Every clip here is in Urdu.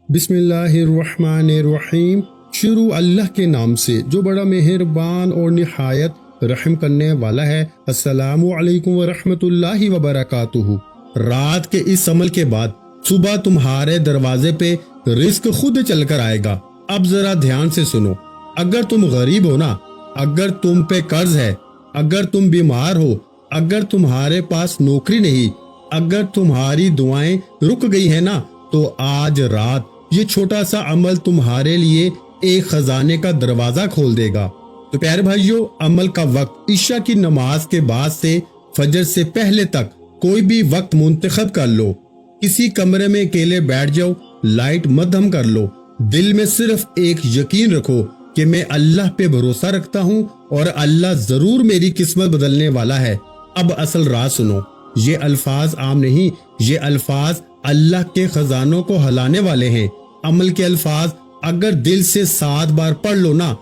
بسم اللہ الرحمن الرحیم۔ شروع اللہ کے نام سے جو بڑا مہربان اور نہایت رحم کرنے والا ہے۔ السلام علیکم ورحمۃ اللہ وبرکاتہ۔ رات کے اس عمل کے بعد صبح تمہارے دروازے پہ رزق خود چل کر آئے گا۔ اب ذرا دھیان سے سنو، اگر تم غریب ہو نا، اگر تم پہ قرض ہے، اگر تم بیمار ہو، اگر تمہارے پاس نوکری نہیں، اگر تمہاری دعائیں رک گئی ہیں نا، تو آج رات یہ چھوٹا سا عمل تمہارے لیے ایک خزانے کا دروازہ کھول دے گا۔ تو پیارے بھائیو، عمل کا وقت عشاء کی نماز کے بعد سے فجر سے پہلے تک کوئی بھی وقت منتخب کر لو۔ کسی کمرے میں اکیلے بیٹھ جاؤ، لائٹ مدھم کر لو، دل میں صرف ایک یقین رکھو کہ میں اللہ پہ بھروسہ رکھتا ہوں اور اللہ ضرور میری قسمت بدلنے والا ہے۔ اب اصل راز سنو، یہ الفاظ عام نہیں، یہ الفاظ اللہ کے خزانوں کو ہلانے والے ہیں۔ عمل کے الفاظ اگر دل سے 7 بار پڑھ لو نا،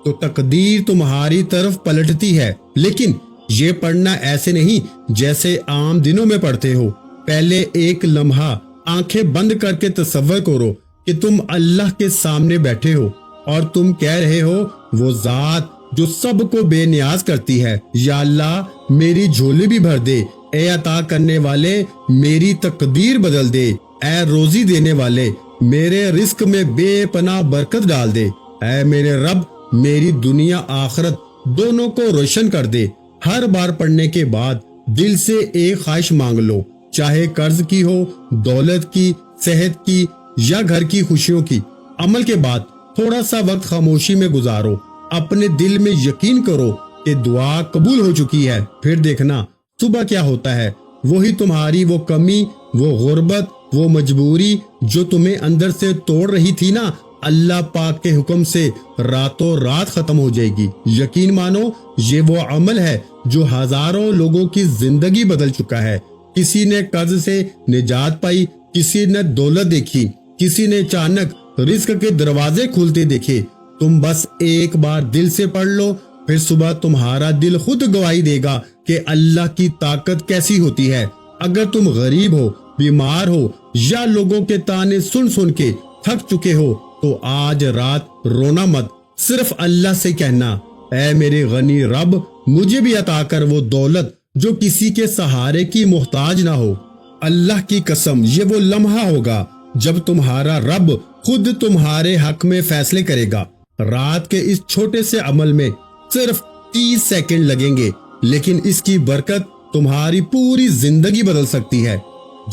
تو تقدیر تمہاری طرف پلٹتی ہے۔ لیکن یہ پڑھنا ایسے نہیں جیسے عام دنوں میں پڑھتے ہو۔ پہلے ایک لمحہ آنکھیں بند کر کے تصور کرو کہ تم اللہ کے سامنے بیٹھے ہو اور تم کہہ رہے ہو، وہ ذات جو سب کو بے نیاز کرتی ہے، یا اللہ میری جھولی بھی بھر دے، اے عطا کرنے والے میری تقدیر بدل دے، اے روزی دینے والے میرے رزق میں بے پناہ برکت ڈال دے، اے میرے رب میری دنیا آخرت دونوں کو روشن کر دے۔ ہر بار پڑھنے کے بعد دل سے ایک خواہش مانگ لو، چاہے قرض کی ہو، دولت کی، صحت کی یا گھر کی خوشیوں کی۔ عمل کے بعد تھوڑا سا وقت خاموشی میں گزارو، اپنے دل میں یقین کرو کہ دعا قبول ہو چکی ہے۔ پھر دیکھنا صبح کیا ہوتا ہے، وہی تمہاری وہ کمی، وہ غربت، وہ مجبوری جو تمہیں اندر سے توڑ رہی تھی نا، اللہ پاک کے حکم سے راتوں رات ختم ہو جائے گی۔ یقین مانو، یہ وہ عمل ہے جو ہزاروں لوگوں کی زندگی بدل چکا ہے۔ کسی نے قرض سے نجات پائی، کسی نے دولت دیکھی، کسی نے اچانک رزق کے دروازے کھلتے دیکھے۔ تم بس ایک بار دل سے پڑھ لو، پھر صبح تمہارا دل خود گواہی دے گا کہ اللہ کی طاقت کیسی ہوتی ہے۔ اگر تم غریب ہو، بیمار ہو یا لوگوں کے تانے سن سن کے تھک چکے ہو، تو آج رات رونا مت، صرف اللہ سے کہنا، اے میرے غنی رب مجھے بھی عطا کر وہ دولت جو کسی کے سہارے کی محتاج نہ ہو۔ اللہ کی قسم، یہ وہ لمحہ ہوگا جب تمہارا رب خود تمہارے حق میں فیصلے کرے گا۔ رات کے اس چھوٹے سے عمل میں صرف 30 سیکنڈ لگیں گے، لیکن اس کی برکت تمہاری پوری زندگی بدل سکتی ہے۔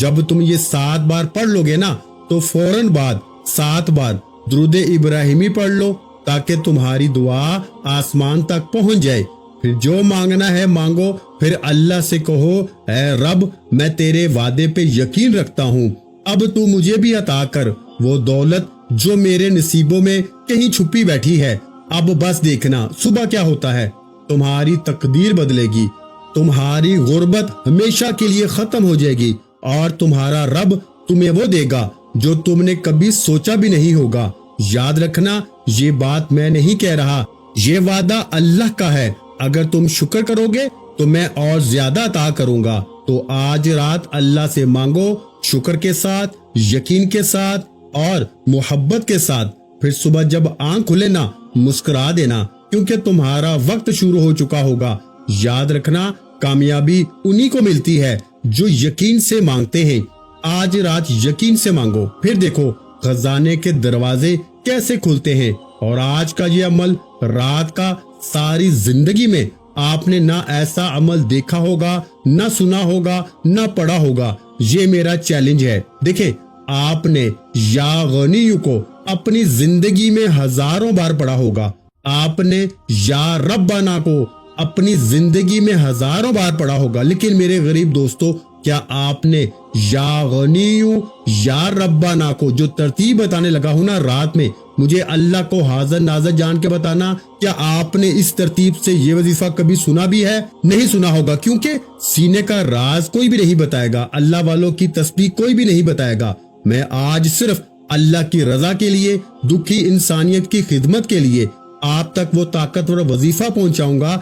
جب تم یہ 7 بار پڑھ لو گے نا، تو فوراً بعد 7 بار درود ابراہیمی پڑھ لو، تاکہ تمہاری دعا آسمان تک پہنچ جائے۔ پھر جو مانگنا ہے مانگو، پھر اللہ سے کہو، اے رب میں تیرے وعدے پہ یقین رکھتا ہوں، اب تو مجھے بھی عطا کر وہ دولت جو میرے نصیبوں میں کہیں چھپی بیٹھی ہے۔ اب بس دیکھنا صبح کیا ہوتا ہے، تمہاری تقدیر بدلے گی، تمہاری غربت ہمیشہ کے لیے ختم ہو جائے گی، اور تمہارا رب تمہیں وہ دے گا جو تم نے کبھی سوچا بھی نہیں ہوگا۔ یاد رکھنا، یہ بات میں نہیں کہہ رہا، یہ وعدہ اللہ کا ہے۔ اگر تم شکر کرو گے تو میں اور زیادہ عطا کروں گا۔ تو آج رات اللہ سے مانگو، شکر کے ساتھ، یقین کے ساتھ اور محبت کے ساتھ۔ پھر صبح جب آنکھ کھلے نا، مسکرا دینا، کیونکہ تمہارا وقت شروع ہو چکا ہوگا۔ یاد رکھنا، کامیابی انہی کو ملتی ہے جو یقین سے مانگتے ہیں۔ آج رات یقین سے مانگو، پھر دیکھو خزانے کے دروازے کیسے کھلتے ہیں۔ اور آج کا یہ عمل رات کا ساری زندگی میں آپ نے نہ ایسا عمل دیکھا ہوگا، نہ سنا ہوگا، نہ پڑھا ہوگا۔ یہ میرا چیلنج ہے۔ دیکھیں، آپ نے یا غنیو کو اپنی زندگی میں ہزاروں بار پڑھا ہوگا، آپ نے یا ربنا کو اپنی زندگی میں ہزاروں بار پڑھا ہوگا، لیکن میرے غریب دوستو، کیا آپ نے یا غنیو یا ربنا کو جو ترتیب بتانے لگا ہوں نا رات میں، مجھے اللہ کو حاضر ناظر جان کے بتانا، کیا آپ نے اس ترتیب سے یہ وظیفہ کبھی سنا بھی ہے؟ نہیں سنا ہوگا، کیونکہ سینے کا راز کوئی بھی نہیں بتائے گا، اللہ والوں کی تسبیح کوئی بھی نہیں بتائے گا۔ میں آج صرف اللہ کی رضا کے لیے، دکھی انسانیت کی خدمت کے لیے آپ تک وہ طاقتور وظیفہ پہنچاؤں گا۔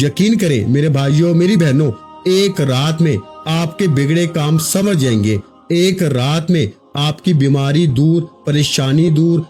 یقین کریں میرے بھائیوں، میری بہنوں، ایک رات میں آپ کے بگڑے کام سمجھ جائیں گے، ایک رات میں آپ کی بیماری دور، پریشانی دور،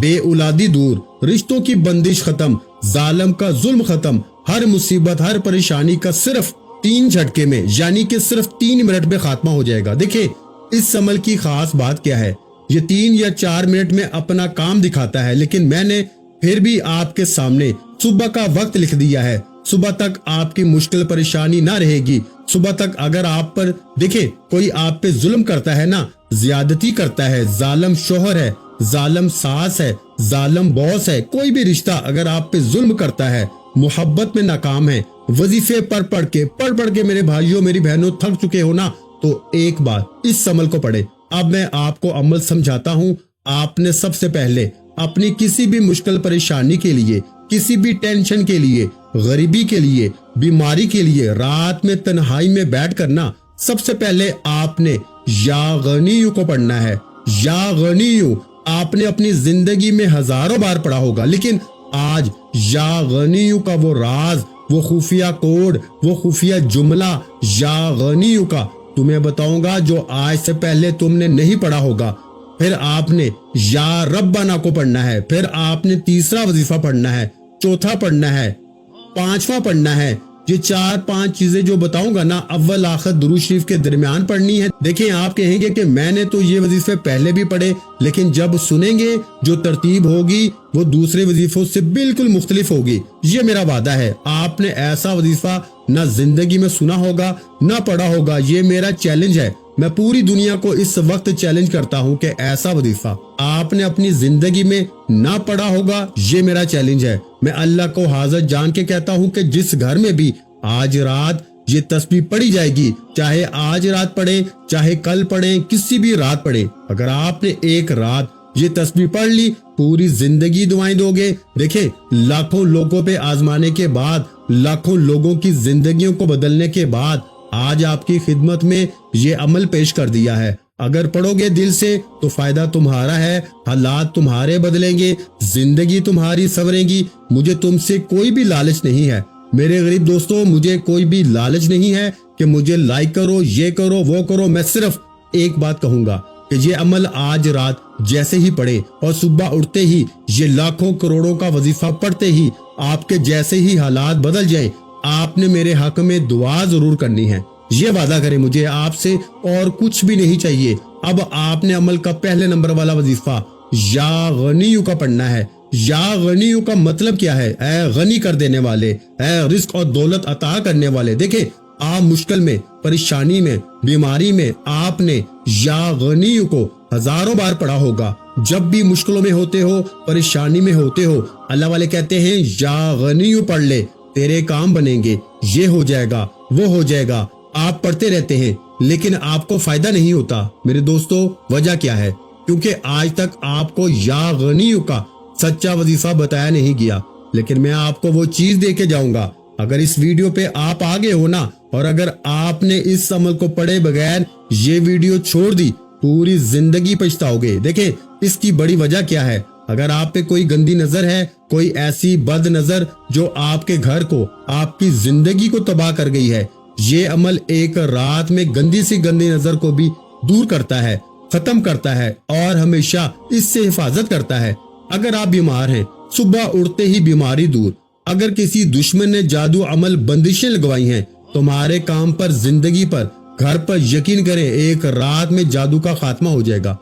بے اولادی دور، رشتوں کی بندش ختم، ظالم کا ظلم ختم، ہر مصیبت ہر پریشانی کا صرف 3 جھٹکے میں یعنی کہ صرف 3 منٹ میں خاتمہ ہو جائے گا۔ دیکھیں اس عمل کی خاص بات کیا ہے، یہ 3 یا 4 منٹ میں اپنا کام دکھاتا ہے، لیکن میں نے پھر بھی آپ کے سامنے صبح کا وقت لکھ دیا ہے۔ صبح تک آپ کی مشکل پریشانی نہ رہے گی۔ صبح تک اگر آپ پر دیکھیں کوئی آپ پہ ظلم کرتا ہے نا، زیادتی کرتا ہے، ظالم شوہر ہے، ظالم ساس ہے، ظالم باس ہے، کوئی بھی رشتہ اگر آپ پہ ظلم کرتا ہے، محبت میں ناکام ہے، وظیفے پڑھ پڑھ کے میرے بھائیوں میری بہنوں تھک چکے ہو نا، تو ایک بار اس عمل کو پڑھے۔ اب میں آپ کو عمل سمجھاتا ہوں۔ آپ نے سب سے پہلے اپنی کسی بھی مشکل پریشانی کے لیے، کسی بھی ٹینشن کے لیے، غریبی کے لیے، بیماری کے لیے رات میں تنہائی میں بیٹھ کر نا، سب سے پہلے آپ نے یا غنیو کو پڑھنا ہے۔ یا غنیو آپ نے اپنی زندگی میں ہزاروں بار پڑھا ہوگا، لیکن آج یا غنیو کا وہ راز، وہ خفیہ کوڈ، وہ خفیہ جملہ یا غنیو کا تمہیں بتاؤں گا جو آج سے پہلے تم نے نہیں پڑھا ہوگا۔ پھر آپ نے یا ربنا کو پڑھنا ہے، پھر آپ نے تیسرا وظیفہ پڑھنا ہے، چوتھا پڑھنا ہے، پانچواں پڑھنا ہے۔ یہ 4-5 چیزیں جو بتاؤں گا نا، اول آخر درود شریف کے درمیان پڑھنی ہے۔ دیکھیں آپ کہیں گے کہ میں نے تو یہ وظیفے پہلے بھی پڑھے، لیکن جب سنیں گے جو ترتیب ہوگی وہ دوسرے وظیفوں سے بالکل مختلف ہوگی۔ یہ میرا وعدہ ہے، آپ نے ایسا وظیفہ نہ زندگی میں سنا ہوگا نہ پڑھا ہوگا۔ یہ میرا چیلنج ہے، میں پوری دنیا کو اس وقت چیلنج کرتا ہوں کہ ایسا وظیفہ آپ نے اپنی زندگی میں نہ پڑھا ہوگا۔ یہ میرا چیلنج ہے۔ میں اللہ کو حاضر جان کے کہتا ہوں کہ جس گھر میں بھی آج رات یہ تسبیح پڑھی جائے گی، چاہے آج رات پڑھیں چاہے کل پڑھیں، کسی بھی رات پڑھیں، اگر آپ نے ایک رات یہ تسبیح پڑھ لی، پوری زندگی دعائیں دو گے۔ دیکھیں لاکھوں لوگوں پہ آزمانے کے بعد، لاکھوں لوگوں کی زندگیوں کو بدلنے کے بعد آج آپ کی خدمت میں یہ عمل پیش کر دیا ہے۔ اگر پڑھو گے دل سے تو فائدہ تمہارا ہے، حالات تمہارے بدلیں گے، زندگی تمہاری سنورے گی۔ مجھے تم سے کوئی بھی لالچ نہیں ہے میرے غریب دوستوں، مجھے کوئی بھی لالچ نہیں ہے کہ مجھے لائک کرو، یہ کرو، وہ کرو۔ میں صرف ایک بات کہوں گا کہ یہ عمل آج رات جیسے ہی پڑھے اور صبح اٹھتے ہی یہ لاکھوں کروڑوں کا وظیفہ پڑھتے ہی آپ کے جیسے ہی حالات بدل جائیں، آپ نے میرے حق میں دعا ضرور کرنی ہے۔ یہ وعدہ کریں، مجھے آپ سے اور کچھ بھی نہیں چاہیے۔ اب آپ نے عمل کا پہلے نمبر والا وظیفہ یا غنیو کا پڑھنا ہے۔ یا غنیو کا مطلب کیا ہے؟ اے غنی کر دینے والے، اے رزق اور دولت عطا کرنے والے۔ دیکھیں آپ مشکل میں، پریشانی میں، بیماری میں آپ نے یا غنیو کو ہزاروں بار پڑھا ہوگا۔ جب بھی مشکلوں میں ہوتے ہو، پریشانی میں ہوتے ہو، اللہ والے کہتے ہیں یا غنیو پڑھ لے، تیرے کام بنیں گے، یہ ہو جائے گا، وہ ہو جائے گا۔ آپ پڑھتے رہتے ہیں لیکن آپ کو فائدہ نہیں ہوتا۔ میرے دوستو وجہ کیا ہے؟ کیونکہ آج تک آپ کو یا غنیو کا سچا وظیفہ بتایا نہیں گیا، لیکن میں آپ کو وہ چیز دے کے جاؤں گا۔ اگر اس ویڈیو پہ آپ آگے ہو نا، اور اگر آپ نے اس عمل کو پڑھے بغیر یہ ویڈیو چھوڑ دی، پوری زندگی پچھتاؤ گے۔ دیکھیں اس کی بڑی وجہ کیا ہے؟ اگر آپ پہ کوئی گندی نظر ہے، کوئی ایسی بد نظر جو آپ کے گھر کو، آپ کی زندگی کو تباہ کر گئی ہے، یہ عمل ایک رات میں گندی سی گندی نظر کو بھی دور کرتا ہے، ختم کرتا ہے اور ہمیشہ اس سے حفاظت کرتا ہے۔ اگر آپ بیمار ہیں، صبح اٹھتے ہی بیماری دور۔ اگر کسی دشمن نے جادو عمل بندشیں لگوائی ہیں تمہارے کام پر، زندگی پر، گھر پر، یقین کریں ایک رات میں جادو کا خاتمہ ہو جائے گا،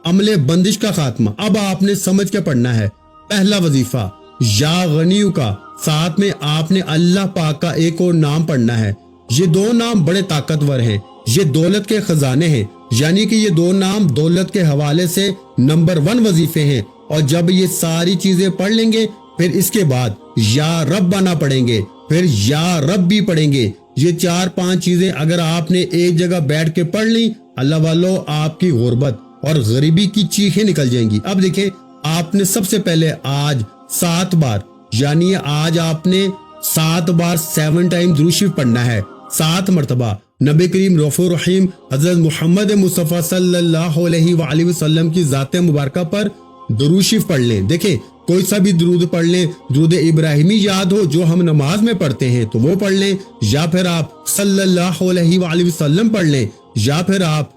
عمل بندش کا خاتمہ۔ اب آپ نے سمجھ کے پڑھنا ہے پہلا وظیفہ یا غنیو کا، ساتھ میں آپ نے اللہ پاک کا ایک اور نام پڑھنا ہے۔ یہ 2 نام بڑے طاقتور ہیں، یہ دولت کے خزانے ہیں، یعنی کہ یہ 2 نام دولت کے حوالے سے نمبر 1 وظیفے ہیں۔ اور جب یہ ساری چیزیں پڑھ لیں گے، پھر اس کے بعد یا ربنا پڑھیں گے، پھر یا رب بھی پڑھیں گے۔ یہ 4-5 چیزیں اگر آپ نے ایک جگہ بیٹھ کے پڑھ لی، اللہ والو آپ کی غربت اور غریبی کی چیخیں نکل جائیں گی۔ اب دیکھیں آپ نے سب سے پہلے آج 7 بار، یعنی آج آپ نے 7 بار 7 ٹائم درود شریف پڑھنا ہے، 7 مرتبہ نبی کریم رؤوف الرحیم حضرت محمد مصطفیٰ صلی اللہ علیہ وآلہ وسلم کی ذات مبارکہ پر درود شریف پڑھ لیں۔ دیکھیں کوئی سا بھی درود پڑھ لیں، درود ابراہیمی یاد ہو جو ہم نماز میں پڑھتے ہیں تو وہ پڑھ لیں، یا پھر آپ صلی اللہ علیہ وآلہ وسلم پڑھ لیں، یا پھر آپ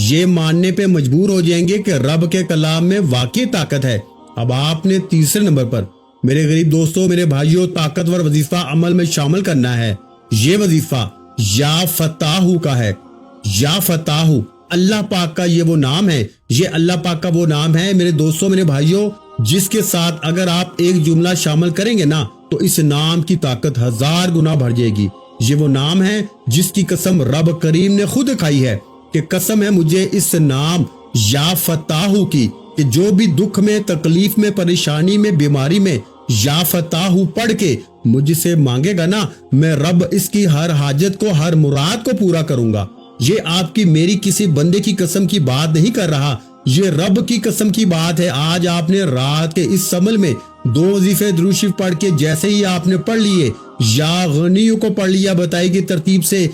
یہ ماننے پہ مجبور ہو جائیں گے کہ رب کے کلام میں واقعی طاقت ہے۔ اب آپ نے تیسرے نمبر پر میرے غریب دوستوں، میرے بھائیوں، طاقتور وظیفہ عمل میں شامل کرنا ہے۔ یہ وظیفہ یا فتاحو کا ہے۔ یا فتاحو اللہ پاک کا یہ وہ نام ہے، یہ اللہ پاک کا وہ نام ہے میرے دوستوں، میرے بھائیوں، جس کے ساتھ اگر آپ ایک جملہ شامل کریں گے نا تو اس نام کی طاقت 1000 گنا بڑھ جائے گی۔ یہ وہ نام ہے جس کی قسم رب کریم نے خود کھائی ہے کہ قسم ہے مجھے اس نام یا فتاحو کی کہ جو بھی دکھ میں، تکلیف میں، پریشانی میں، بیماری میں یا فتاحو پڑھ کے مجھ سے مانگے گا نا، میں رب اس کی ہر حاجت کو، ہر مراد کو پورا کروں گا۔ یہ آپ کی میری کسی بندے کی قسم کی بات نہیں کر رہا، یہ رب کی قسم کی بات ہے۔ آج آپ نے رات کے اس عمل میں 2 وظیفے درود شریف پڑھ کے جیسے ہی آپ نے پڑھ لیے، یا غنیوں کو پڑھ لیا بتائی گئی ترتیب سے،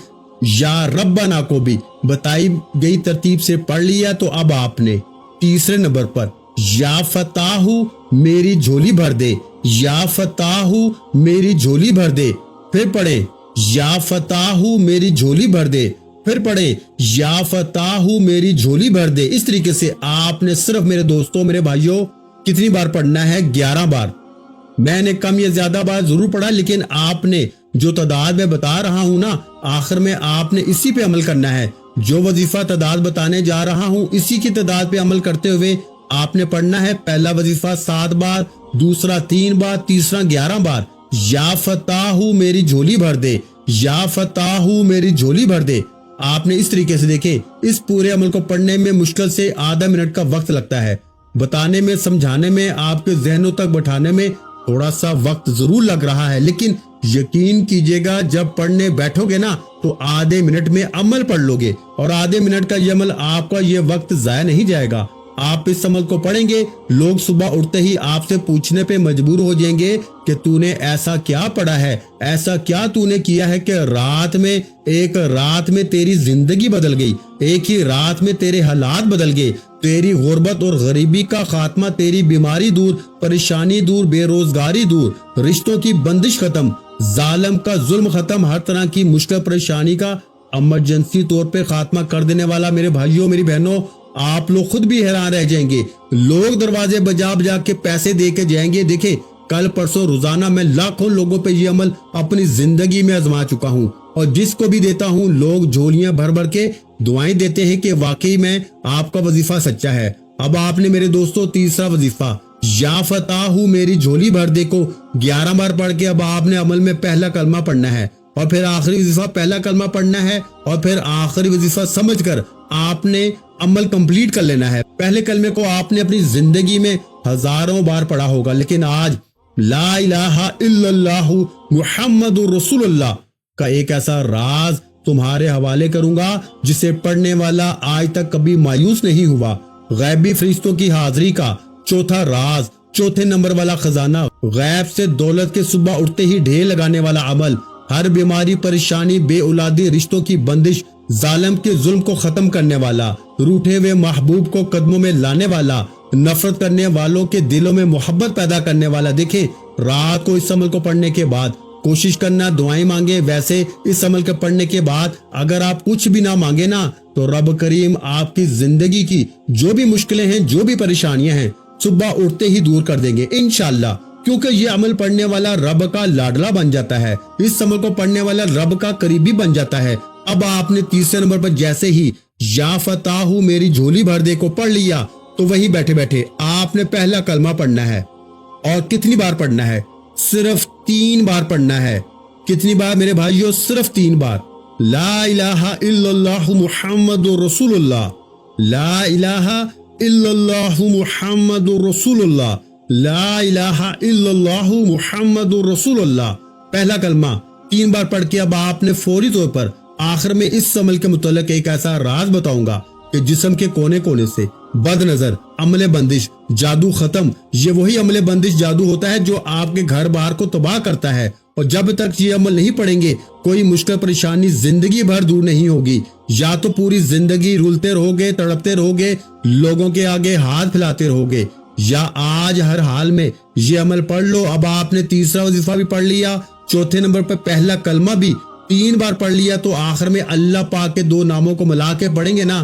یا ربنا کو بھی بتائی گئی ترتیب سے پڑھ لیا، تو اب آپ نے تیسرے نمبر پر یا فتاحو میری جھولی بھر دے، یا فتاحو میری جھولی بھر دے، پھر پڑھے یا فتاحو میری جھولی بھر دے، پھر پڑھے یا فتاحو میری جھولی بھر دے۔ اس طریقے سے آپ نے صرف میرے دوستوں، میرے بھائیوں، کتنی بار پڑھنا ہے؟ 11 بار۔ میں نے کم یا زیادہ بار ضرور پڑھا، لیکن آپ نے جو تعداد میں بتا رہا ہوں نا، آخر میں آپ نے اسی پہ عمل کرنا ہے۔ جو وظیفہ تعداد بتانے جا رہا ہوں اسی کی تعداد پہ عمل کرتے ہوئے آپ نے پڑھنا ہے۔ پہلا وظیفہ 7 بار، دوسرا 3 بار، تیسرا 11 بار۔ یا فتاحو میری جھولی بھر دے، یا فتاحو میری جھولی بھر دے۔ آپ نے اس طریقے سے دیکھیں، اس پورے عمل کو پڑھنے میں مشکل سے آدھا منٹ کا وقت لگتا ہے۔ بتانے میں، سمجھانے میں، آپ کے ذہنوں تک بٹھانے میں تھوڑا سا وقت ضرور لگ رہا ہے، لیکن یقین کیجئے گا جب پڑھنے بیٹھو گے نا تو آدھے منٹ میں عمل پڑھ لو گے، اور آدھے منٹ کا یہ عمل آپ کا یہ وقت ضائع نہیں جائے گا۔ آپ اس عمل کو پڑھیں گے، لوگ صبح اٹھتے ہی آپ سے پوچھنے پہ مجبور ہو جائیں گے کہ تو نے ایسا کیا پڑھا ہے، ایسا کیا تو نے کیا ہے کہ ایک رات میں تیری زندگی بدل گئی، ایک ہی رات میں تیرے حالات بدل گئے، تیری غربت اور غریبی کا خاتمہ، تیری بیماری دور، پریشانی دور، بے روزگاری دور، رشتوں کی بندش ختم، ظالم کا ظلم ختم، ہر طرح کی مشکل پریشانی کا ایمرجنسی طور پہ خاتمہ کر دینے والا۔ میرے بھائیوں، میری بہنوں، آپ لوگ خود بھی حیران رہ جائیں گے، لوگ دروازے بجا بجا کے پیسے دے کے جائیں گے۔ دیکھیں، کل پرسوں روزانہ میں لاکھوں لوگوں پہ یہ عمل اپنی زندگی میں آزما چکا ہوں، اور جس کو بھی دیتا ہوں لوگ جھولیاں بھر بھر کے دعائیں دیتے ہیں کہ واقعی میں آپ کا وظیفہ سچا ہے۔ اب آپ نے میرے دوستوں تیسرا وظیفہ یا فتاحو میری جھولی بھر دے کو 11 بار پڑھ کے اب آپ نے عمل میں پہلا کلمہ پڑھنا ہے، اور پھر آخری وظیفہ پہلا کلمہ پڑھنا ہے، اور پھر آخری وظیفہ سمجھ کر آپ نے عمل کمپلیٹ کر لینا ہے۔ پہلے کلمے کو آپ نے اپنی زندگی میں ہزاروں بار پڑھا ہوگا، لیکن آج لا الہ الا اللہ محمد رسول اللہ کا ایک ایسا راز تمہارے حوالے کروں گا جسے پڑھنے والا آج تک کبھی مایوس نہیں ہوا۔ غیبی فرشتوں کی حاضری کا چوتھا راز، چوتھے نمبر والا خزانہ، غیب سے دولت کے صبح اٹھتے ہی ڈھیر لگانے والا عمل، ہر بیماری، پریشانی، بے اولادی، رشتوں کی بندش، ظالم کے ظلم کو ختم کرنے والا، روٹھے ہوئے محبوب کو قدموں میں لانے والا، نفرت کرنے والوں کے دلوں میں محبت پیدا کرنے والا۔ دیکھیں، رات کو اس عمل کو پڑھنے کے بعد کوشش کرنا دعائیں مانگے۔ ویسے اس عمل کے پڑھنے کے بعد اگر آپ کچھ بھی نہ مانگے نا تو رب کریم آپ کی زندگی کی جو بھی مشکلیں ہیں، جو بھی پریشانیاں ہیں، صبح اٹھتے ہی دور کر دیں گے انشاءاللہ، کیونکہ یہ عمل پڑھنے والا رب کا لاڈلا بن جاتا ہے، اس عمل کو پڑھنے والا رب کا قریبی بن جاتا ہے۔ اب آپ نے تیسرے نمبر پر جیسے ہی یا فتاحو میری جھولی بھر دے کو پڑھ لیا تو وہی بیٹھے بیٹھے آپ نے پہلا کلمہ پڑھنا ہے، اور کتنی بار پڑھنا ہے؟ صرف 3 بار پڑھنا ہے۔ کتنی بار میرے بھائیوں؟ صرف 3 بار۔ لا الہ الا اللہ محمد رسول اللہ، لا الہ الا اللہ محمد رسول اللہ، لا الہ الا اللہ محمد رسول اللہ۔ پہلا کلمہ 3 بار پڑھ کے اب آپ نے فوری طور پر آخر میں اس عمل کے متعلق ایک ایسا راز بتاؤں گا کہ جسم کے کونے کونے سے بد نظر، عمل بندش، جادو ختم۔ یہ وہی عمل بندش جادو ہوتا ہے جو آپ کے گھر بار کو تباہ کرتا ہے، اور جب تک یہ عمل نہیں پڑھیں گے کوئی مشکل پریشانی زندگی بھر دور نہیں ہوگی۔ یا تو پوری زندگی رولتے رہو گے، تڑپتے رہو گے، لوگوں کے آگے ہاتھ پھیلاتے رہو گے، یا آج ہر حال میں یہ عمل پڑھ لو۔ اب آپ نے تیسرا وظیفہ بھی پڑھ لیا، چوتھے نمبر پر پہلا کلمہ بھی 3 بار پڑھ لیا، تو آخر میں اللہ پاک کے 2 ناموں کو ملا کے پڑھیں گے نا